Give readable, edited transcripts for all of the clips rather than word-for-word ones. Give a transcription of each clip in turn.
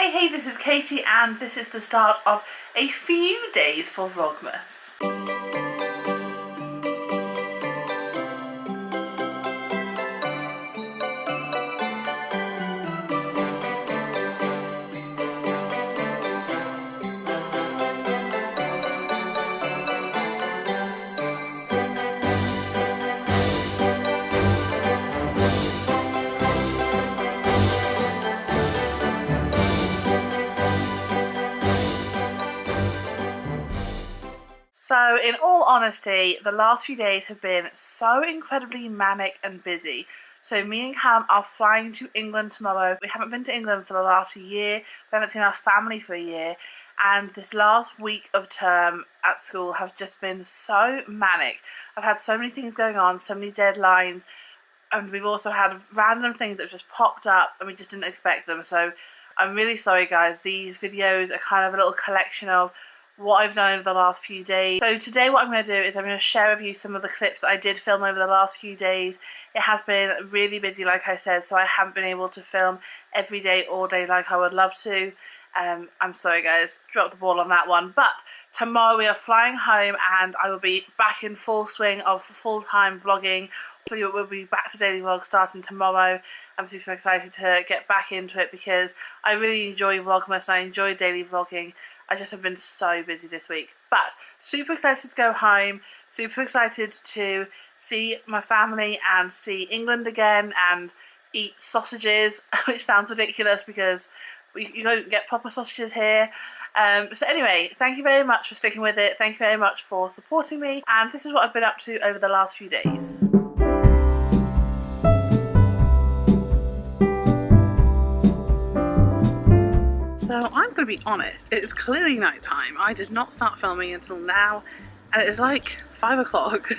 Hey, this is Katie and this is the start of a few days for Vlogmas. So in all honesty, the last few days have been so incredibly manic and busy. So me and Callum are flying to England tomorrow. We haven't been to England for the last year. We haven't seen our family for a year. And this last week of term at school has just been so manic. I've had so many things going on, so many deadlines. And we've also had random things that have just popped up and we just didn't expect them. So I'm really sorry guys. These videos are kind of a little collection of what I've done over the last few days. So today what I'm going to do is I'm going to share with you some of the clips that I did film over the last few days. It has been really busy, like I said, so I haven't been able to film every day, all day like I would love to. I'm sorry guys, dropped the ball on that one. But tomorrow we are flying home and I will be back in full swing of full-time vlogging. So we'll be back to daily vlog starting tomorrow. I'm super excited to get back into it because I really enjoy Vlogmas and I enjoy daily vlogging. I just have been so busy this week, but super excited to go home, super excited to see my family and see England again and eat sausages, which sounds ridiculous because you don't get proper sausages here. So anyway, thank you very much for sticking with it, thank you very much for supporting me, and this is what I've been up to over the last few days. So I'm going to be honest, it's clearly night time. I did not start filming until now and it is like 5 o'clock.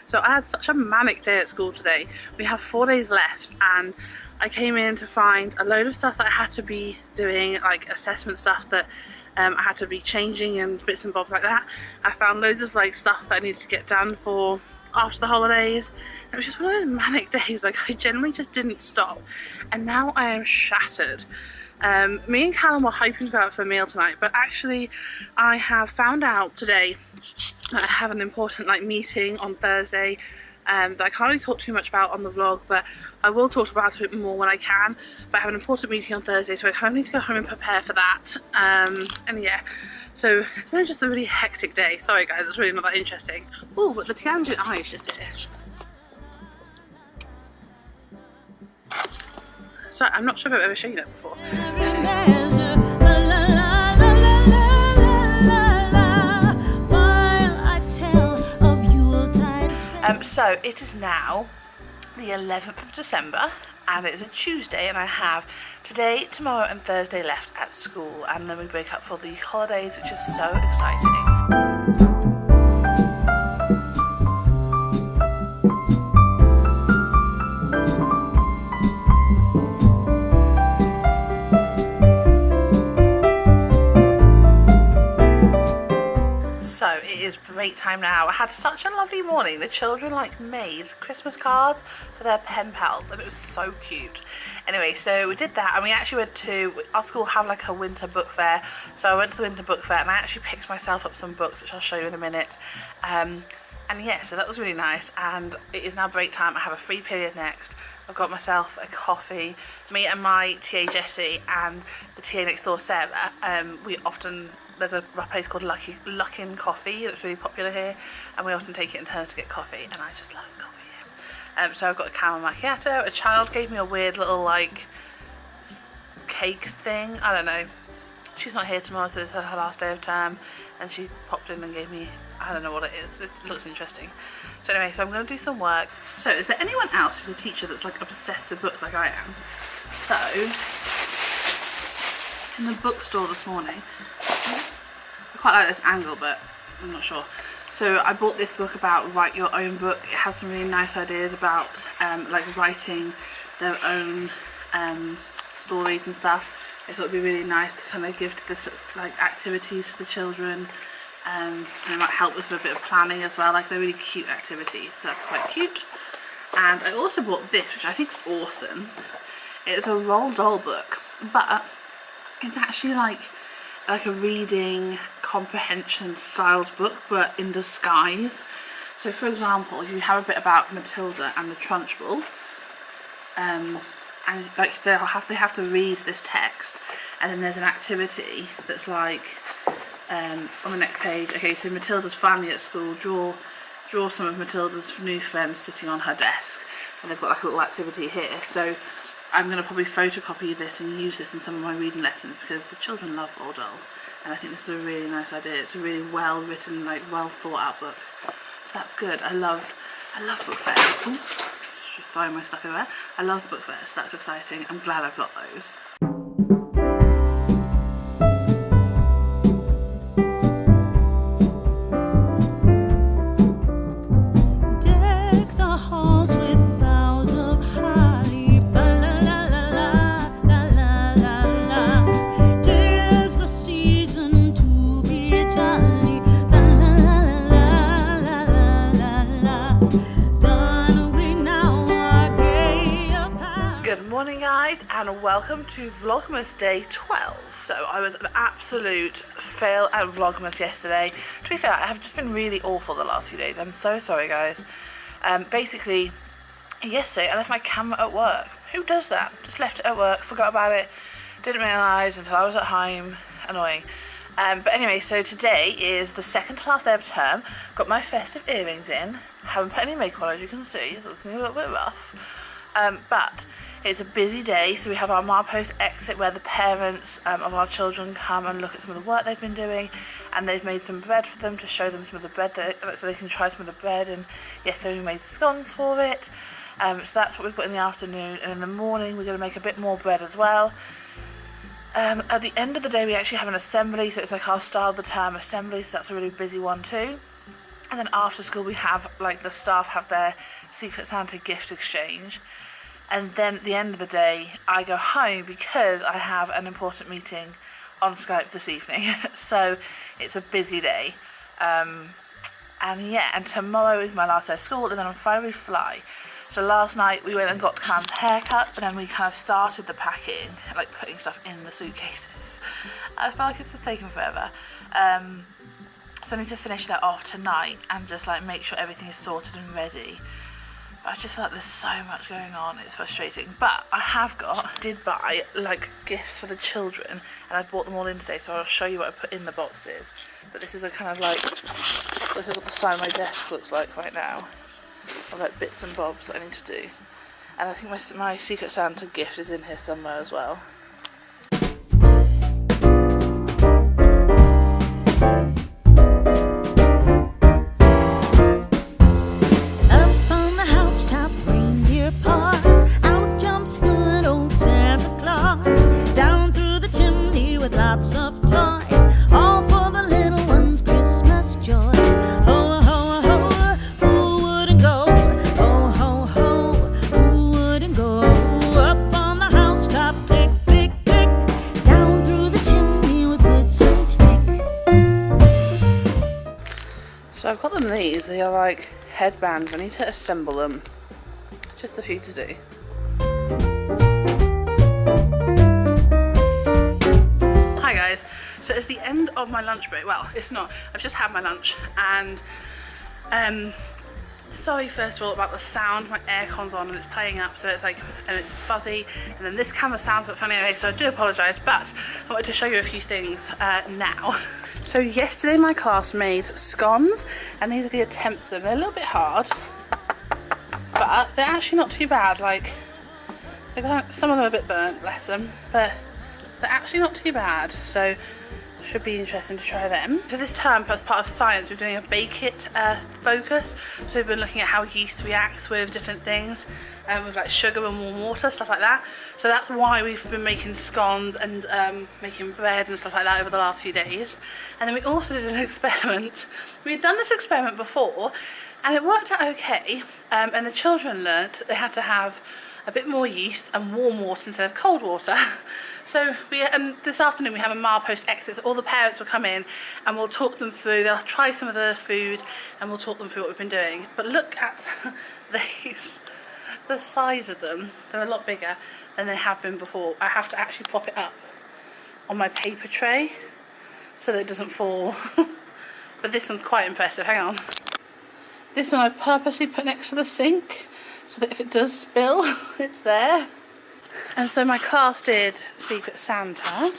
So I had such a manic day at school today. We have 4 days left and I came in to find a load of stuff that I had to be doing, like assessment stuff that I had to be changing and bits and bobs like that. I found loads of like stuff that I needed to get done for after the holidays. It was just one of those manic days, like I generally just didn't stop and now I am shattered. Me and Callum were hoping to go out for a meal tonight, but actually I have found out today that I have an important meeting on Thursday that I can't really talk too much about on the vlog, but I will talk about it more when I can. But I have an important meeting on Thursday, so I kind of need to go home and prepare for that. And yeah, so it's been just a really hectic day. Sorry guys, it's really not that interesting. Oh, but the tangent eye is just here. So I'm not sure if I've ever shown you that before. So it is now the 11th of December and it is a Tuesday and I have today, tomorrow and Thursday left at school and then we break up for the holidays, which is so exciting. So it is break time now. I had such a lovely morning. The children made Christmas cards for their pen pals and it was so cute. Anyway, so we did that and we actually went to, our school have a winter book fair. So I went to the winter book fair and I actually picked myself up some books, which I'll show you in a minute. And yeah, so that was really nice and it is now break time. I have a free period next. I've got myself a coffee. Me and my TA Jessie and the TA next door Sarah, there's a place called Luckin Coffee that's really popular here and we often take it in turns to get coffee and I just love coffee here. So I've got a caramel macchiato. A child gave me a weird little cake thing, I don't know. She's not here tomorrow, so it's her last day of term and she popped in and gave me, I don't know what it is, it looks interesting. So anyway, so I'm going to do some work. So is there anyone else who's a teacher that's obsessed with books like I am? So in the bookstore this morning, I quite like this angle but I'm not sure. So I bought this book about write your own book. It has some really nice ideas about writing their own stories and stuff. I thought it'd be really nice to kind of give to the activities to the children and it might help with a bit of planning as well. They're really cute activities, so that's quite cute. And I also bought this, which I think is awesome. It's a Roald Dahl book, but It's actually like a reading comprehension styled book, but in disguise. So for example, you have a bit about Matilda and the Trunchbull, and like they have to read this text, and then there's an activity that's like on the next page. Okay, so Matilda's family at school, draw some of Matilda's new friends sitting on her desk, and they've got like a little activity here. So I'm going to probably photocopy this and use this in some of my reading lessons because the children love Roald Dahl, and I think this is a really nice idea. It's a really well written, like well thought out book, so that's good. I love book fairs. Ooh, just throwing my stuff everywhere. I love book fairs. That's exciting. I'm glad I've got those. Morning guys, and welcome to Vlogmas day 12. So I was an absolute fail at Vlogmas yesterday. To be fair, I have just been really awful the last few days. I'm so sorry guys. Basically, yesterday I left my camera at work. Who does that? Just left it at work, forgot about it, didn't realise until I was at home. Annoying. But anyway, so today is the second to last day of term. Got my festive earrings in. Haven't put any makeup on, as you can see. Looking a little bit rough. But it's a busy day, so we have our milepost exit where the parents of our children come and look at some of the work they've been doing, and they've made some bread for them to show them some of the bread so they can try some of the bread. And yesterday we made scones for it, so that's what we've got in the afternoon. And in the morning we're going to make a bit more bread as well. At the end of the day we actually have an assembly, so it's like our start of the term assembly, so that's a really busy one too. And then after school we have, like, the staff have their Secret Santa gift exchange. And then at the end of the day, I go home because I have an important meeting on Skype this evening. So it's a busy day. And yeah, and tomorrow is my last day of school, and then on Friday we fly. So last night we went and got Cam's haircut, and then we kind of started the packing, like putting stuff in the suitcases. I feel like it's just taken forever. So I need to finish that off tonight and just like make sure everything is sorted and ready. I just feel like there's so much going on, it's frustrating. But I did buy like gifts for the children, and I bought them all in today, so I'll show you what I put in the boxes. But this is a kind of like, this is what the side of my desk looks like right now, of like bits and bobs that I need to do. And I think my Secret Santa gift is in here somewhere as well. Lots of toys, all for the little ones' Christmas joys. Ho, ho, ho, who wouldn't go? Ho, ho, ho, who wouldn't go? Up on the housetop, click, click, click, down through the chimney with boots and tick. So I've got them these, they are like headbands. I need to assemble them. Just a few to do. Hi guys, so it's the end of my lunch break. Well, it's not, I've just had my lunch, and sorry first of all about the sound. My aircon's on and it's playing up, so it's like, and it's fuzzy, and then this camera sounds a bit funny anyway, so I do apologise. But I wanted to show you a few things now. So yesterday my class made scones, and these are the attempts to them. They're a little bit hard, but they're actually not too bad. Like, some of them are a bit burnt, bless them, but they're actually not too bad, so should be interesting to try them. So this term, as part of science, we're doing a bake it focus. So we've been looking at how yeast reacts with different things, with like sugar and warm water, stuff like that. So that's why we've been making scones and making bread and stuff like that over the last few days. And then we also did an experiment. We had done this experiment before, and it worked out okay. And the children learnt that they had to have a bit more yeast and warm water instead of cold water. So this afternoon we have a milepost exit, so all the parents will come in and we'll talk them through, they'll try some of the food and we'll talk them through what we've been doing. But look at these, the size of them, they're a lot bigger than they have been before. I have to actually prop it up on my paper tray so that it doesn't fall. But this one's quite impressive. Hang on. This one I've purposely put next to the sink so that if it does spill, it's there. And so my class did Secret Santa,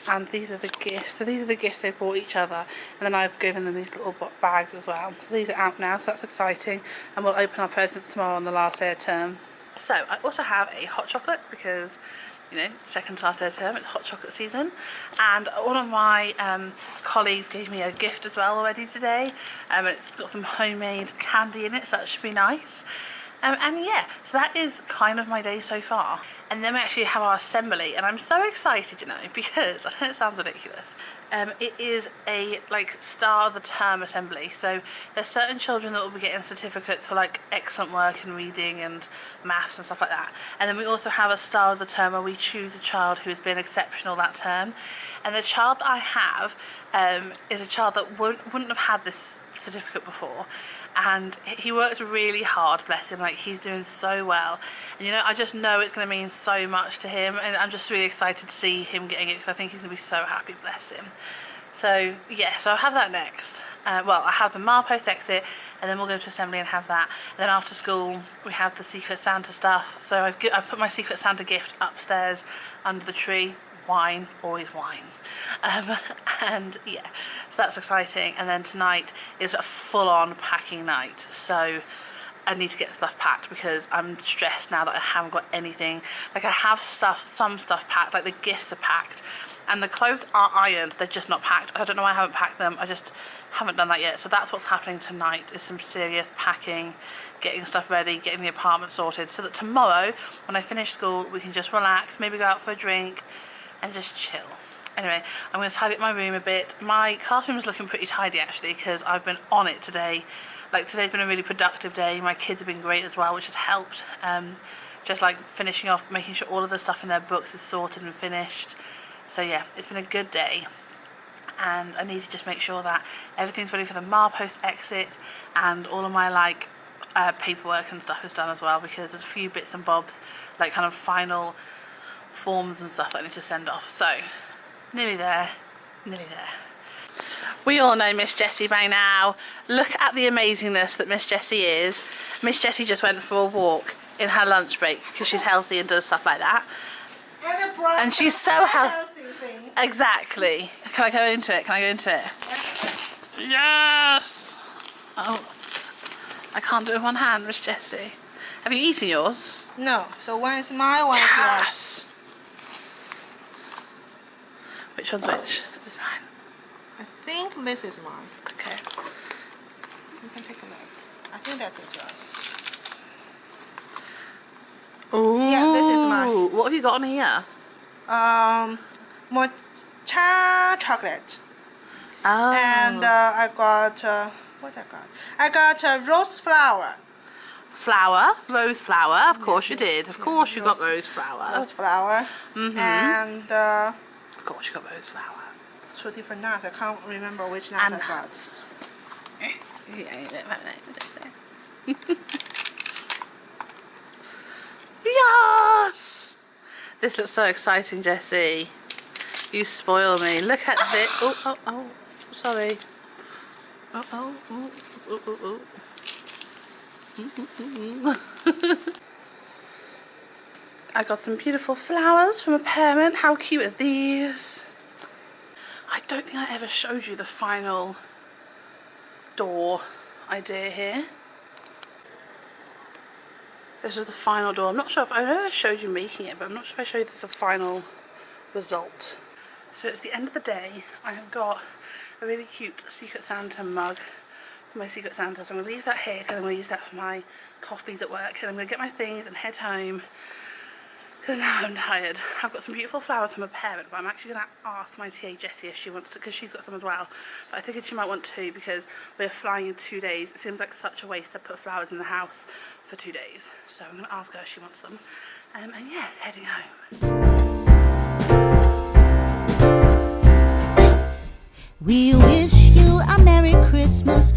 and these are the gifts. So these are the gifts they've bought each other, and then I've given them these little bags as well. So these are out now, so that's exciting, and we'll open our presents tomorrow on the last day of term. So I also have a hot chocolate because, you know, second to last day of term, it's hot chocolate season. And one of my colleagues gave me a gift as well already today. It's got some homemade candy in it, so that should be nice. And yeah, so that is kind of my day so far. And then we actually have our assembly, and I'm so excited, you know, because, I know it sounds ridiculous, it is a, like, star of the term assembly. So there's certain children that will be getting certificates for, like, excellent work in reading and maths and stuff like that. And then we also have a star of the term where we choose a child who has been exceptional that term. And the child that I have is a child that wouldn't have had this certificate before. And he works really hard, bless him, like he's doing so well. And you know, I just know it's going to mean so much to him, and I'm just really excited to see him getting it because I think he's going to be so happy, bless him. So yeah, so I'll have that next. Well, I have the milepost exit, and then we'll go to assembly and have that. And then after school, we have the Secret Santa stuff. So I put my Secret Santa gift upstairs under the tree. Wine, always wine. And yeah, so that's exciting. And then tonight is a full-on packing night, so I need to get stuff packed because I'm stressed now that I haven't got anything. Like, I have some stuff packed, like the gifts are packed, and the clothes are ironed, they're just not packed. I don't know why I haven't packed them, I just haven't done that yet. So that's what's happening tonight, is some serious packing, getting stuff ready, getting the apartment sorted, so that tomorrow when I finish school we can just relax, maybe go out for a drink and just chill. Anyway, I'm going to tidy up my room a bit. My classroom is looking pretty tidy actually because I've been on it today. Like, today's been a really productive day. My kids have been great as well, which has helped. Just like finishing off, making sure all of the stuff in their books is sorted and finished. So yeah, it's been a good day. And I need to just make sure that everything's ready for the milepost exit, and all of my like paperwork and stuff is done as well, because there's a few bits and bobs, like kind of final forms and stuff that I need to send off. So nearly there, nearly there. We all know Miss Jessie by now. Look at the amazingness that Miss Jessie is. Miss Jessie just went for a walk in her lunch break because she's healthy and does stuff like that. And she's so healthy. Exactly. Can I go into it? Can I go into it? Yes! Oh, I can't do it with one hand, Miss Jessie. Have you eaten yours? No. So one is mine, one is yours. Yes! Which one's which? This is mine. I think this is mine. Okay. You can take a look. I think that is yours. Ooh. Yeah, this is mine. What have you got on here? Matcha chocolate. Oh. And I got what I got? I got rose flower. Flower, rose flower. Of course you did. Of course you got rose- rose flower. Rose flower. And Of course you got rose flower. two different nuts. I can't remember which nuts And I got. nuts. Yes! This looks so exciting, Jessie. You spoil me. Look at this. Oh, sorry. Oh. I got some beautiful flowers from a parent. How cute are these? I don't think I ever showed you the final door idea here. This is the final door. I'm not sure if I know I showed you making it, but I'm not sure if I showed you the final result. So it's the end of the day. I have got a really cute Secret Santa mug for my Secret Santa. So I'm going to leave that here because I'm going to use that for my coffees at work. And I'm going to get my things and head home because now I'm tired. I've got some beautiful flowers from a parent, but I'm actually going to ask my TA Jessie if she wants to, because she's got some as well. But I think she might want two because we're flying in 2 days. It seems like such a waste to put flowers in the house for 2 days. So I'm going to ask her if she wants them. And yeah, heading home. We wish you a Merry Christmas.